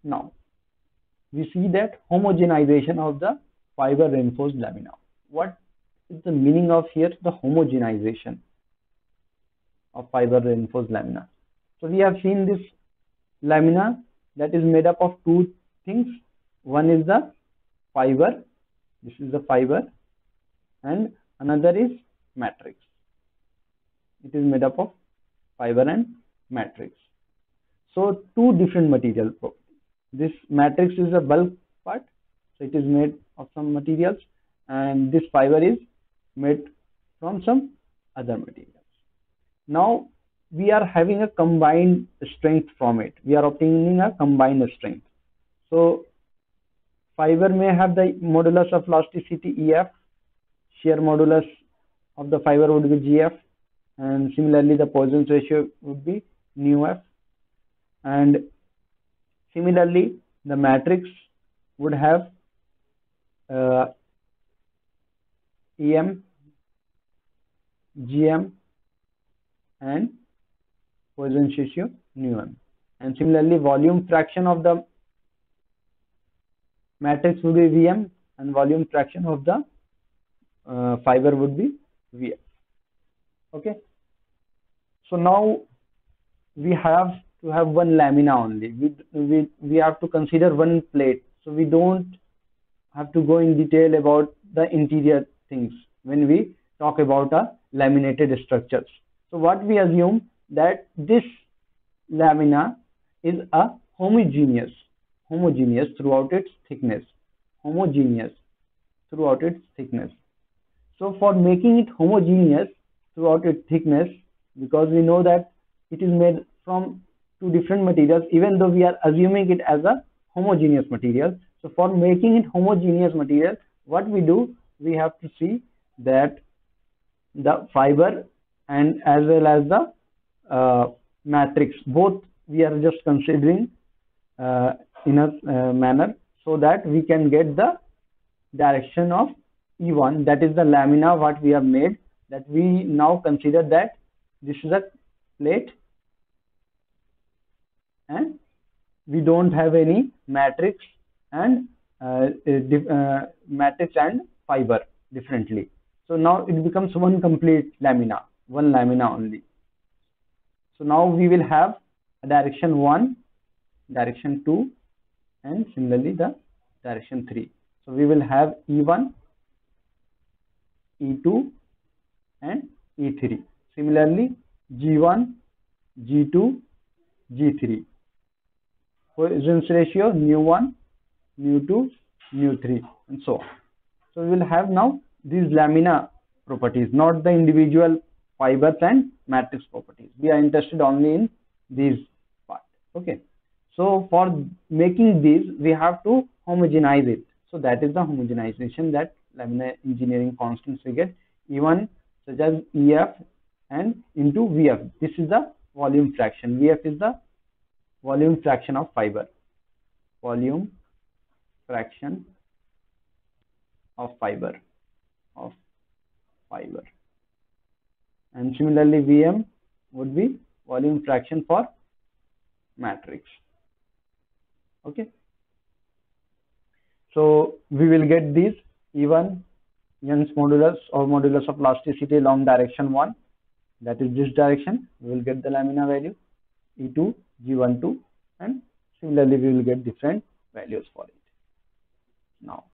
Now we see that homogenization of the fiber reinforced lamina. What is the meaning of here the homogenization of fiber reinforced lamina? So we have seen this lamina that is made up of two things. One is the fiber, this is the fiber, and another is matrix. It is made up of fiber and matrix. So two different material properties. This matrix is a bulk part, so it is made of some materials, and this fiber is made from some other materials. Now we are having a combined strength from it. We are obtaining a combined strength. So fiber may have the modulus of elasticity EF, shear modulus of the fiber would be GF, and similarly the Poisson's ratio would be nu F, and similarly the matrix would have EM, GM, and Poisson's ratio nu M, and similarly volume fraction of the matrix would be VM, and volume fraction of the fiber would be VF. Okay, so now we have to have one lamina only. We have to consider one plate, so we don't have to go in detail about the interior things when we talk about a laminated structures. So what we assume that this lamina is a homogeneous throughout its thickness, So for making it homogeneous throughout its thickness, because we know that it is made from two different materials, even though we are assuming it as a homogeneous material. So for making it homogeneous material, what we do, we have to see that the fiber and as well as the matrix, both we are just considering in a manner, so that we can get the direction of E1, that is the lamina what we have made, that we now consider that this is a plate and we don't have any matrix and fiber differently. So now it becomes one complete lamina, one lamina only. So now we will have a direction 1, direction 2, and similarly the direction 3. So we will have E1, E2, and E3. Similarly G1, G2, G3. Poisson's ratio nu1, nu2, nu3, and so on. So we will have now these lamina properties, not the individual fibers and matrix properties. We are interested only in these parts. Okay. So for making these, we have to homogenize it. So that is the homogenization, that lamina engineering constants we get E1 such as EF and into VF. This is the volume fraction. VF is the volume fraction of fiber. Volume fraction of fiber. And similarly VM would be volume fraction for matrix. Okay. So we will get these E1 Young's modulus or modulus of elasticity along direction 1, that is this direction. We will get the lamina value E2, G12, and similarly we will get different values for it. Now